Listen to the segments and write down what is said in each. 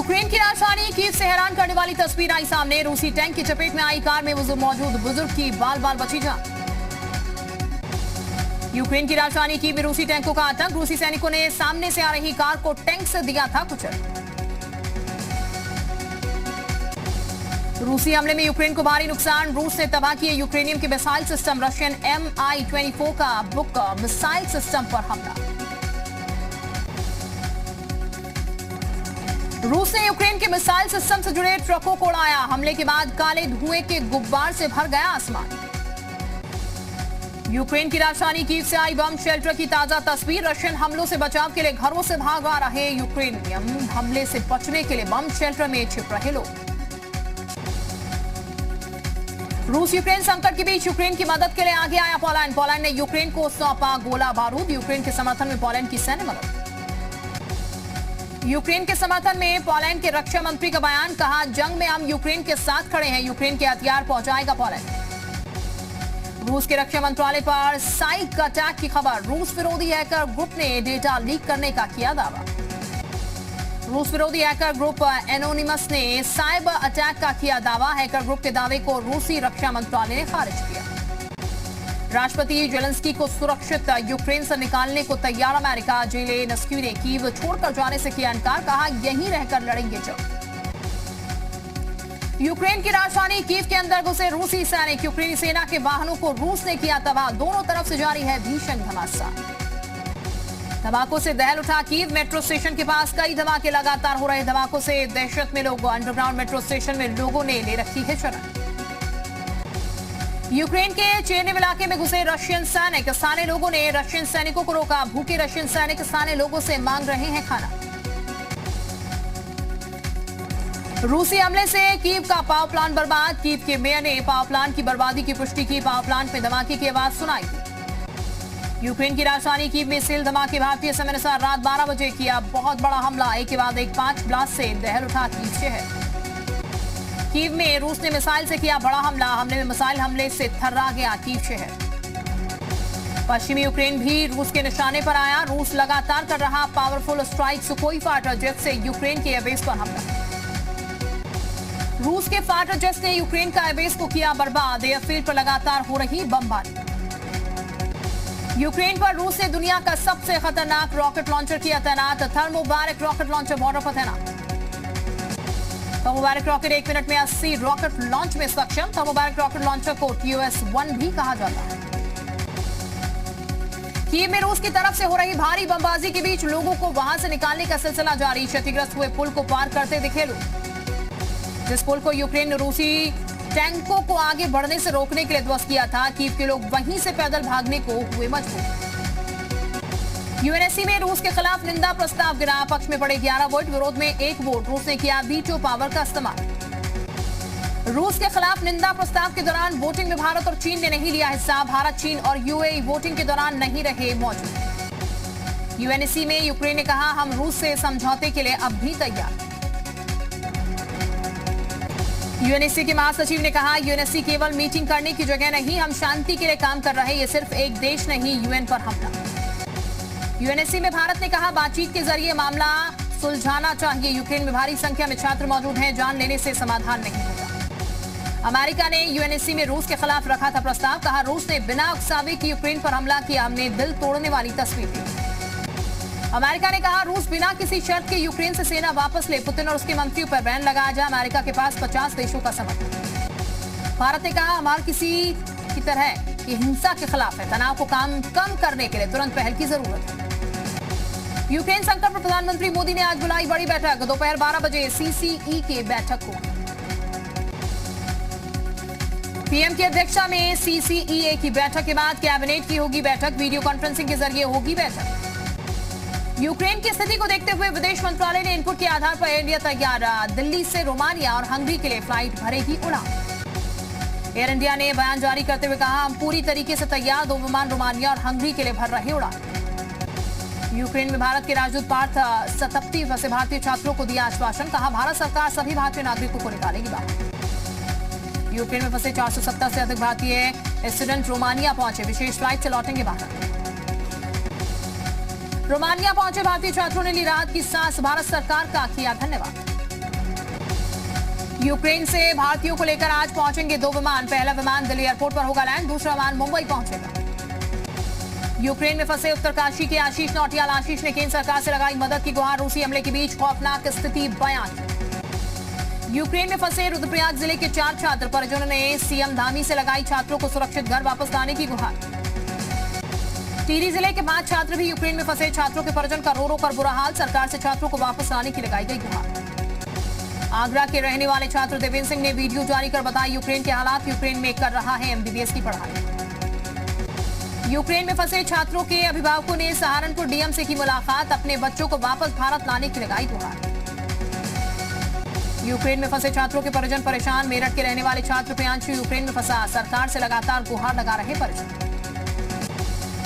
Ukraine की राजधानी Kyiv से हैरान करने वाली तस्वीर आई सामने। रूसी टैंक की चपेट में आई कार में मौजूद बुजुर्ग की बाल बाल बची जान। यूक्रेन की राजधानी कीव में रूसी टैंकों का आतंक। रूसी सैनिकों ने सामने से आ रही कार को टैंक से दिया था कुचल। रूसी हमले में यूक्रेन को भारी नुकसान। रूस ने तबाह किए यूक्रेनियम के मिसाइल सिस्टम। रशियन Mi-24 का बुक मिसाइल सिस्टम पर हमला। रूस ने यूक्रेन के मिसाइल सिस्टम से जुड़े ट्रकों को उड़ाया। हमले के बाद काले धुएं के गुब्बार से भर गया आसमान। यूक्रेन की राजधानी कीव से आई बम शेल्टर की ताजा तस्वीर। रशियन हमलों से बचाव के लिए घरों से भाग आ रहे यूक्रेनियन। हमले से बचने के लिए बम शेल्टर में छिप रहे लोग। रूस यूक्रेन संकट के बीच यूक्रेन की मदद के लिए आगे आया पोलैंड। पोलैंड ने यूक्रेन को सौंपा गोला बारूद। यूक्रेन के समर्थन में पोलैंड की सैन्य मदद। यूक्रेन के समर्थन में पोलैंड के रक्षा मंत्री का बयान। कहा, जंग में हम यूक्रेन के साथ खड़े हैं। यूक्रेन के हथियार पहुंचाएगा पोलैंड। रूस के रक्षा मंत्रालय पर साइक अटैक की खबर। रूस विरोधी हैकर ग्रुप ने डेटा लीक करने का किया दावा। रूस विरोधी हैकर ग्रुप एनोनिमस ने साइबर अटैक का किया दावा। हैकर ग्रुप के दावे को रूसी रक्षा मंत्रालय ने खारिज किया। राष्ट्रपति जेलेंस्की को सुरक्षित यूक्रेन से निकालने को तैयार अमेरिका। जेलेंस्की ने कीव छोड़कर जाने से किया इनकार। कहा, यहीं रहकर लड़ेंगे जंग। यूक्रेन की राजधानी कीव के अंदर घुसे रूसी सैनिक। यूक्रेनी सेना के वाहनों को रूस ने किया तबाह। दोनों तरफ से जारी है भीषण घमासान। धमाकों से दहल उठा कीव। मेट्रो स्टेशन के पास कई धमाके लगातार हो रहे। धमाकों से दहशत में लोग। अंडरग्राउंड मेट्रो स्टेशन में लोगों ने ले रखी है शरण। यूक्रेन के चेरनिव इलाके में घुसे रशियन सैनिक। स्थानीय लोगों ने रशियन सैनिकों को रोका। भूखे रशियन सैनिक स्थानीय लोगों से मांग रहे हैं खाना। रूसी हमले से कीव का पावर प्लांट बर्बाद। कीव के मेयर ने पावर प्लांट की बर्बादी की पुष्टि की। पावर प्लांट में धमाके की आवाज सुनाई दी। यूक्रेन की राजधानी कीव में सेल धमाके। भारतीय समय अनुसार रात 12 बजे किया बहुत बड़ा हमला। एक के बाद एक 5 ब्लास्ट से दहल उठा कीव शहर। कीव में रूस ने मिसाइल से किया बड़ा हमला। हमले में मिसाइल हमले से थर्रा गया कीव शहर। पश्चिमी यूक्रेन भी रूस के निशाने पर आया। रूस लगातार कर रहा powerful strike. Sukhoi fighter jet से यूक्रेन के एयरबेस पर हमला। रूस के फाइटर जेट ने यूक्रेन का एयरबेस को किया बर्बाद। एयरफील्ड पर लगातार हो रही बमबारी। यूक्रेन पर रूस ने दुनिया का सबसे खतरनाक रॉकेट लॉन्चर किया तैनात। थर्मोबारिक रॉकेट लॉन्चर बॉर्डर पर तैनात। थर्मोबारिक रॉकेट 1 मिनट में 80 रॉकेट लॉन्च में सक्षम। थर्मोबारिक रॉकेट लॉन्चर को TOS-1 भी कहा जाता है। कीव में रूस की तरफ से हो रही भारी बमबाजी के बीच लोगों को वहां से निकालने का सिलसिला जारी। क्षतिग्रस्त हुए पुल को पार करते दिखे लोग। जिस पुल को यूक्रेन ने रूसी टैंकों को आगे बढ़ने से रोकने के लिए ध्वस्त किया था, कीव के लोग वहीं से पैदल भागने को हुए मजबूर। यूएनएससी में रूस के खिलाफ निंदा प्रस्ताव गिरा। पक्ष में पड़े 11 वोट, विरोध में 1 वोट। रूस ने किया वीटो पावर का इस्तेमाल। रूस के खिलाफ निंदा प्रस्ताव के दौरान वोटिंग में भारत और चीन ने नहीं लिया हिस्सा। भारत, चीन और यूएई वोटिंग के दौरान नहीं रहे मौजूद। यूएनएससी में यूक्रेन ने कहा, हम रूस से समझौते के लिए अब भी तैयार। यूएनएससी के महासचिव ने कहा, यूएनएससी केवल मीटिंग करने की जगह नहीं, हम शांति के लिए काम कर रहे हैं। ये सिर्फ एक देश नहीं, यूएन पर हमला। यूएनएससी में भारत ने कहा, बातचीत के जरिए मामला सुलझाना चाहिए। यूक्रेन में भारी संख्या में छात्र मौजूद हैं। जान लेने से समाधान नहीं होगा। अमेरिका ने यूएनएससी में रूस के खिलाफ रखा था प्रस्ताव। कहा, रूस ने बिना उकसावे की यूक्रेन पर हमला किया। हमने दिल तोड़ने वाली तस्वीर दी। अमेरिका ने कहा, रूस बिना किसी शर्त के यूक्रेन से सेना वापस ले। पुतिन और उसके मंत्रियों पर बैन लगाया जाए। अमेरिका के पास 50 देशों का समर्थन। भारत ने कहा, हमारे किसी की तरह की हिंसा के खिलाफ है। तनाव को कम करने के लिए तुरंत पहल की जरूरत है। यूक्रेन संकट पर प्रधानमंत्री मोदी ने आज बुलाई बड़ी बैठक। दोपहर 12 बजे CCE की बैठक होगी। पीएम की अध्यक्षता में CCEA की बैठक के बाद कैबिनेट की होगी बैठक। वीडियो कॉन्फ्रेंसिंग के जरिए होगी बैठक। यूक्रेन की स्थिति को देखते हुए विदेश मंत्रालय ने इनपुट के आधार पर एयर इंडिया तैयार। दिल्ली से रोमानिया और हंगरी के लिए फ्लाइट भरेगी उड़ान। एयर इंडिया ने बयान जारी करते हुए कहा, हम पूरी तरीके से तैयार। 2 विमान रोमानिया और हंगरी के लिए भर रहे उड़ान। यूक्रेन में भारत के राजदूत पार्थ सतप्ती फंसे भारतीय छात्रों को दिया आश्वासन। कहा, भारत सरकार सभी भारतीय नागरिकों को निकालेगी बाहर। यूक्रेन में फंसे 470 से अधिक भारतीय स्टूडेंट रोमानिया पहुंचे। विशेष फ्लाइट से लौटेंगे बाहर। रोमानिया पहुंचे भारतीय छात्रों ने ली राहत की सांस। भारत सरकार का किया धन्यवाद। यूक्रेन से भारतीयों को लेकर आज पहुंचेंगे 2 विमान। पहला विमान दिल्ली एयरपोर्ट पर होगा लैंड, दूसरा विमान मुंबई पहुंचेगा। यूक्रेन में फंसे उत्तरकाशी के आशीष नौटियाल। आशीष ने केंद्र सरकार से लगाई मदद की गुहार। रूसी हमले के बीच खौफनाक स्थिति बयान। यूक्रेन में फंसे रुद्रप्रयाग जिले के 4 छात्र परिजनों ने सीएम धामी से लगाई छात्रों को सुरक्षित घर वापस लाने की गुहार। टिहरी जिले के 5 छात्र भी यूक्रेन में फंसे छात्रों के परिजन का रो रो कर बुरा हाल। सरकार से छात्रों को वापस लाने की लगाई गई गुहार। आगरा के रहने वाले छात्र देवेंद्र सिंह ने वीडियो जारी कर बताया यूक्रेन के हालात। यूक्रेन में कर रहा है एमबीबीएस की पढ़ाई। यूक्रेन में फंसे छात्रों के अभिभावकों ने सहारनपुर डीएम से की मुलाकात। अपने बच्चों को वापस भारत लाने की लगाई गुहार। यूक्रेन में फंसे छात्रों के परिजन परेशान। मेरठ के रहने वाले छात्र प्रियांशु यूक्रेन में फंसा। सरकार से लगातार गुहार लगा रहे परिजन।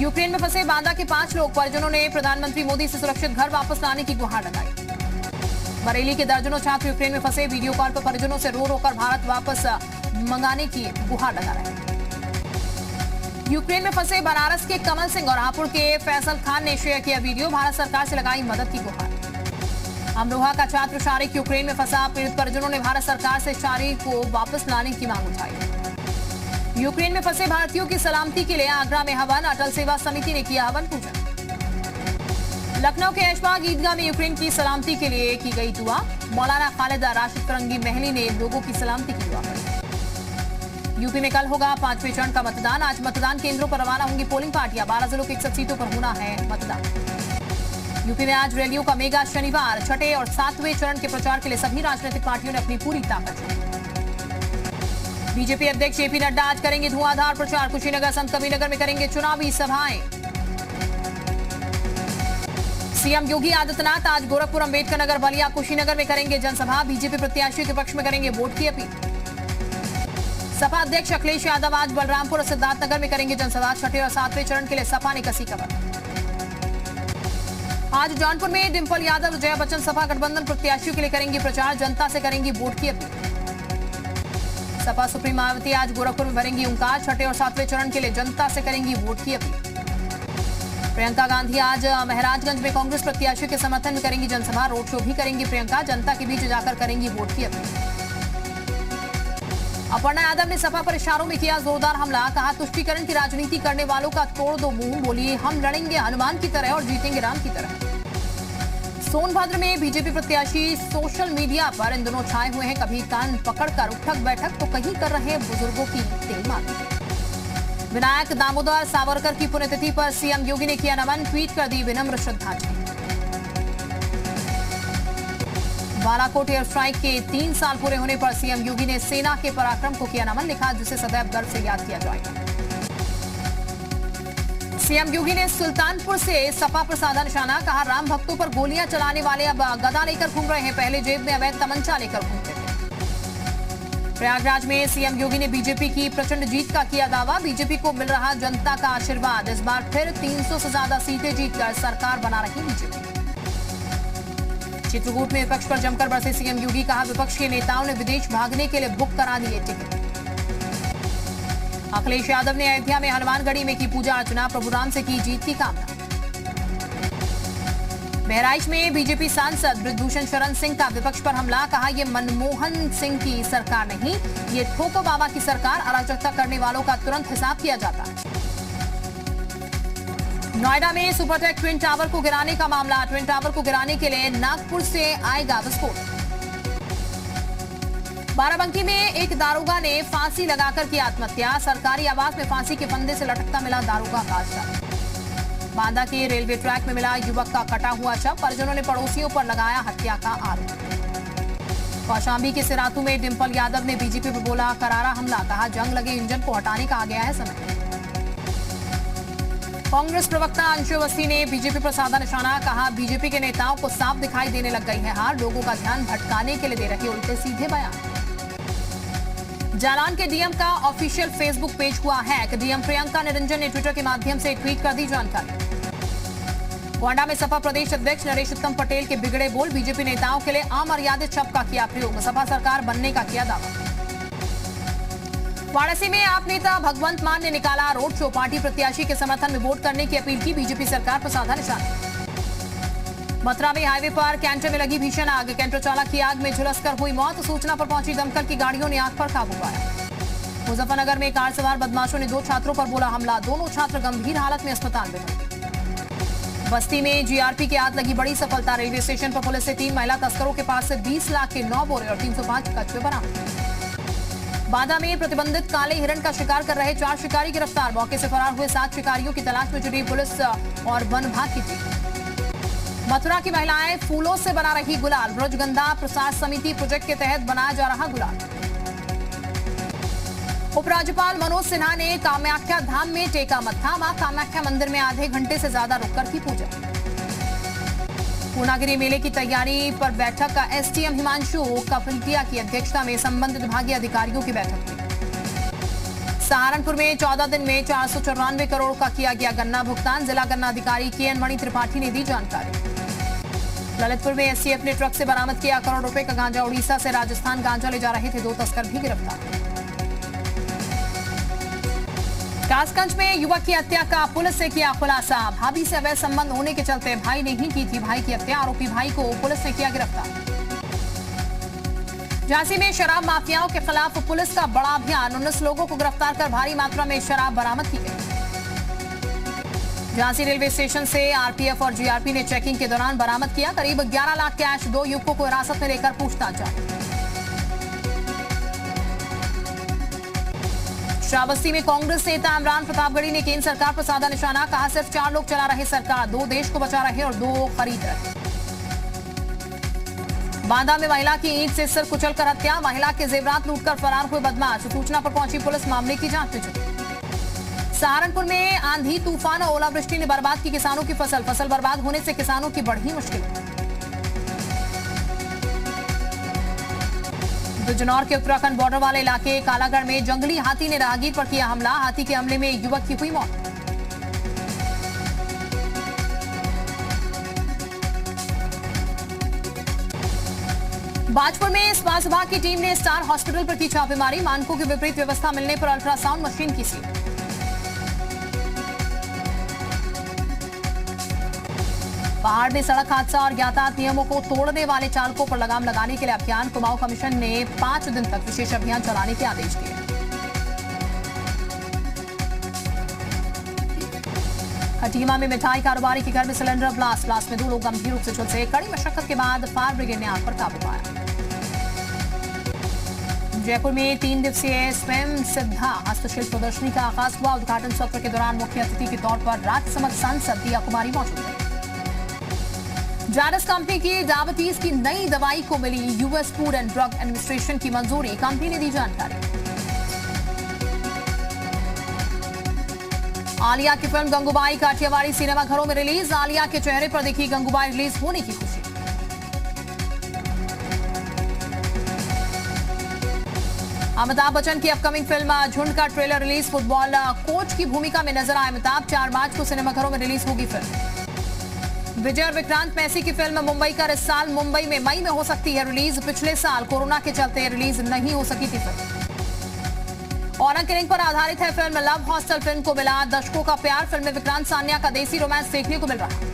यूक्रेन में फंसे बांदा के 5 लोग परिजनों ने प्रधानमंत्री मोदी से सुरक्षित घर वापस लाने की गुहार लगाई। बरेली के दर्जनों छात्र यूक्रेन में फंसे वीडियो कॉल पर परिजनों से रो रो कर भारत वापस मंगाने की गुहार लगा रहे हैं। यूक्रेन में फंसे बनारस के कमल सिंह और हापुड़ के फैसल खान ने शेयर किया वीडियो। भारत सरकार से लगाई मदद की गुहार। अमरोहा का छात्र शारिक यूक्रेन में फंसा। पीड़ित परिजनों ने भारत सरकार से शारिक को वापस लाने की मांग उठाई। यूक्रेन में फंसे भारतीयों की सलामती के लिए आगरा में हवन। अटल सेवा समिति ने किया हवन पूजन। लखनऊ के ऐशबाग ईदगाह में यूक्रेन की सलामती के लिए की गई दुआ। मौलाना खालिद राशिद फरंगी महली ने लोगों की सलामती की दुआ की। यूपी में कल होगा 5वें चरण का मतदान। आज मतदान केंद्रों पर रवाना होंगी पोलिंग पार्टियां। 12 जिलों की 61 सीटों पर होना है मतदान। यूपी में आज रैलियों का मेगा शनिवार। 6ठे और 7वें चरण के प्रचार के लिए सभी राजनीतिक पार्टियों ने अपनी पूरी ताकत झोंकी। बीजेपी अध्यक्ष जेपी नड्डा आज करेंगे धुआंधार प्रचार। कुशीनगर संत कबीरनगर में करेंगे चुनावी सभाएं। सीएम योगी आदित्यनाथ आज गोरखपुर, अंबेडकर नगर, बलिया, कुशीनगर में करेंगे जनसभा। बीजेपी प्रत्याशियों के पक्ष में करेंगे वोट की अपील। सपा अध्यक्ष अखिलेश यादव आज बलरामपुर और सिद्धार्थनगर में करेंगे जनसभा। 6ठे और 7वें चरण के लिए सपा ने कसी कमर। आज जौनपुर में डिंपल यादव, जया बच्चन सपा गठबंधन प्रत्याशियों के लिए करेंगी प्रचार। जनता से करेंगी वोट की अपील। सपा सुप्रीम मायावती आज गोरखपुर में भरेंगी हुंकार। 6ठे और 7वें चरण के लिए जनता से करेंगी वोट की अपील। प्रियंका गांधी आज महाराजगंज में कांग्रेस प्रत्याशियों के समर्थन में करेंगी जनसभा। रोड शो भी करेंगी प्रियंका। जनता के बीच जाकर करेंगी वोट की अपील। अपर्णा यादव ने सपा पर इशारों में किया जोरदार हमला। कहा तुष्टीकरण की राजनीति करने वालों का तोड़ दो मुंह। बोली हम लड़ेंगे हनुमान की तरह और जीतेंगे राम की तरह। सोनभद्र में बीजेपी प्रत्याशी सोशल मीडिया पर इन दिनों छाए हुए हैं। कभी कान पकड़कर उठक बैठक तो कहीं कर रहे हैं बुजुर्गों की तेलमालिश। विनायक दामोदर सावरकर की पुण्यतिथि पर सीएम योगी ने किया नमन। ट्वीट कर दी विनम्र श्रद्धांजलि। बालाकोट एयर स्ट्राइक के 3 साल पूरे होने पर सीएम योगी ने सेना के पराक्रम को किया नमन। लिखा जिसे सदैव गर्व से याद किया जाएगा। सीएम योगी ने सुल्तानपुर से सपा पर साधा निशाना। कहा राम भक्तों पर गोलियां चलाने वाले अब गदा लेकर घूम रहे हैं। पहले जेब में अवैध तमंचा लेकर घूमते थे। प्रयागराज में सीएम योगी ने बीजेपी की प्रचंड जीत का किया दावा। बीजेपी को मिल रहा जनता का आशीर्वाद। इस बार फिर 300 से ज्यादा सीटें जीतकर सरकार बना रही बीजेपी। चित्रकूट में विपक्ष पर जमकर बरसे सीएम योगी। कहा विपक्ष के नेताओं ने विदेश भागने के लिए बुक करा दिए टिकट। अखिलेश यादव ने अयोध्या में हनुमानगढ़ी में की पूजा अर्चना। प्रभु राम से की जीत की कामना। बहराइच में बीजेपी सांसद बृजभूषण शरण सिंह का विपक्ष पर हमला। कहा यह मनमोहन सिंह की सरकार नहीं, ये ठोको बाबा की सरकार। अराजकता करने वालों का तुरंत हिसाब किया जाता है। नोएडा में सुपरटेक ट्विन टावर को गिराने का मामला। ट्विन टावर को गिराने के लिए नागपुर से आएगा विस्फोट। बाराबंकी में एक दारोगा ने फांसी लगाकर की आत्महत्या। सरकारी आवास में फांसी के फंदे से लटकता मिला दारोगा का शव। बांदा के रेलवे ट्रैक में मिला युवक का कटा हुआ शव। परिजनों ने पड़ोसियों पर लगाया हत्या का आरोप। कौशाम्बी के सिरातू में डिंपल यादव ने बीजेपी पर बोला करारा हमला। कहा जंग लगे इंजन को हटाने का आ गया है समय। कांग्रेस प्रवक्ता अंशु अवस्थी ने बीजेपी पर साधा निशाना। कहा बीजेपी के नेताओं को साफ दिखाई देने लग गई है हार। लोगों का ध्यान भटकाने के लिए दे रहे उल्टे सीधे बयान। जालान के डीएम का ऑफिशियल फेसबुक पेज हुआ हैक। डीएम प्रियंका निरंजन ने ट्विटर के माध्यम से ट्वीट कर दी जानकारी। गोंडा में सपा प्रदेश अध्यक्ष नरेश उत्तम पटेल के बिगड़े बोल। बीजेपी नेताओं के लिए अमर्यादित शब्द का किया प्रयोग। सपा सरकार बनने का किया दावा। वाराणसी में आप नेता भगवंत मान ने निकाला रोड शो। पार्टी प्रत्याशी के समर्थन में वोट करने की अपील की। बीजेपी सरकार पर साधा निशाना। मथुरा में हाईवे पर कैंटर में लगी भीषण आग। कैंटर चालक की आग में झुलसकर हुई मौत। सूचना पर पहुंची दमकल की गाड़ियों ने आग पर काबू पाया। मुजफ्फरनगर में कार सवार बदमाशों ने 2 छात्रों पर बोला हमला। दोनों छात्र गंभीर हालत में अस्पताल में भर्ती। बस्ती में जीआरपी के हाथ लगी बड़ी सफलता। रेलवे स्टेशन पर पुलिस ने 3 महिला तस्करों के पास से 20 लाख के 9 बोरे और 305 कछुए बरामद। बांदा में प्रतिबंधित काले हिरण का शिकार कर रहे 4 शिकारी गिरफ्तार। मौके से फरार हुए 7 शिकारियों की तलाश में जुटी पुलिस और वन विभाग की टीम। मथुरा की महिलाएं फूलों से बना रही गुलाल। ब्रजगंधा प्रसार समिति प्रोजेक्ट के तहत बनाया जा रहा गुलाल। उपराज्यपाल मनोज सिन्हा ने कामाख्या धाम में टेका मत्था। मां कामाख्या मंदिर में आधे घंटे से ज्यादा रुककर की पूजा। पूर्णागिरी मेले की तैयारी पर बैठक का एसडीएम हिमांशु कफलटिया की अध्यक्षता में संबंधित विभागीय अधिकारियों की बैठक हुई। सहारनपुर में 14 दिन में 494 करोड़ का किया गया गन्ना भुगतान। जिला गन्ना अधिकारी केएन मणि त्रिपाठी ने दी जानकारी। ललितपुर में एसटीएफ ने ट्रक से बरामद किया करोड़ रुपए का गांजा। उड़ीसा से राजस्थान गांजा ले जा रहे थे 2 तस्कर भी गिरफ्तार। कासगंज में युवक की हत्या का पुलिस ने किया खुलासा। भाभी से अवैध संबंध होने के चलते भाई ने ही की थी भाई की हत्या। आरोपी भाई को पुलिस ने किया गिरफ्तार। झांसी में शराब माफियाओं के खिलाफ पुलिस का बड़ा अभियान। 19 लोगों को गिरफ्तार कर भारी मात्रा में शराब बरामद की गई। झांसी रेलवे स्टेशन से आरपीएफ और जीआरपी ने चेकिंग के दौरान बरामद किया करीब 11 लाख कैश। 2 युवकों को हिरासत में लेकर पूछताछ जारी। श्रावस्ती में कांग्रेस नेता इमरान प्रतापगढ़ी ने केंद्र सरकार पर साधा निशाना। कहा सिर्फ 4 लोग चला रहे सरकार, 2 देश को बचा रहे और 2 खरीद रहे। बांदा में महिला की ईंट से सिर कुचलकर हत्या। महिला के जेवरात लूटकर फरार हुए बदमाश। सूचना पर पहुंची पुलिस मामले की जांच में जुटी। सहारनपुर में आंधी तूफान और ओलावृष्टि ने बर्बाद की किसानों की फसल। फसल बर्बाद होने से किसानों की बढ़ी मुश्किल। बिजनौर के उत्तराखंड बॉर्डर वाले इलाके कालागढ़ में जंगली हाथी ने राहगीर पर किया हमला। हाथी के हमले में एक युवक की हुई मौत। बाजपुर में स्वास्थ्य विभाग की टीम ने स्टार हॉस्पिटल पर की छापेमारी। मानकों के विपरीत व्यवस्था मिलने पर अल्ट्रासाउंड मशीन की सील। पहाड़ में सड़क हादसा और यातायात नियमों को तोड़ने वाले चालकों पर लगाम लगाने के लिए अभियान। कुमाऊं कमीशन ने 5 दिन तक विशेष अभियान चलाने के आदेश दिए। खटीमा में मिठाई कारोबारी के घर में सिलेंडर ब्लास्ट में 2 लोग गंभीर रूप से झुलसे। कड़ी मशक्कत के बाद फायर ब्रिगेड ने आग पर काबू पाया। जयपुर में 3 दिवसीय स्वयं सिद्धा हस्तशिल्प प्रदर्शनी का आगाज हुआ। उद्घाटन सत्र के दौरान मुख्य अतिथि के तौर पर राज्यसभा सांसद दिया कुमारी मौजूद रही। जायडस कंपनी की डायबिटीज की नई दवाई को मिली US food and drug administration की मंजूरी। कंपनी ने दी जानकारी। आलिया की फिल्म गंगूबाई काठियावाड़ी सिनेमाघरों में रिलीज। आलिया के चेहरे पर दिखी गंगूबाई रिलीज होने की खुशी। अमिताभ बच्चन की अपकमिंग फिल्म झुंड का ट्रेलर रिलीज। फुटबॉल कोच की भूमिका में नजर आए अमिताभ। 4 मार्च को सिनेमाघरों में रिलीज होगी फिल्म। विजय और विक्रांत मैसी की फिल्म मुंबई का इस साल मुंबई में मई में हो सकती है रिलीज। पिछले साल कोरोना के चलते रिलीज नहीं हो सकी थी फिल्म। ऑनर किलिंग पर आधारित है फिल्म। लव हॉस्टल फिल्म को मिला दशकों का प्यार। फिल्म में विक्रांत सान्या का देसी रोमांस देखने को मिल रहा है।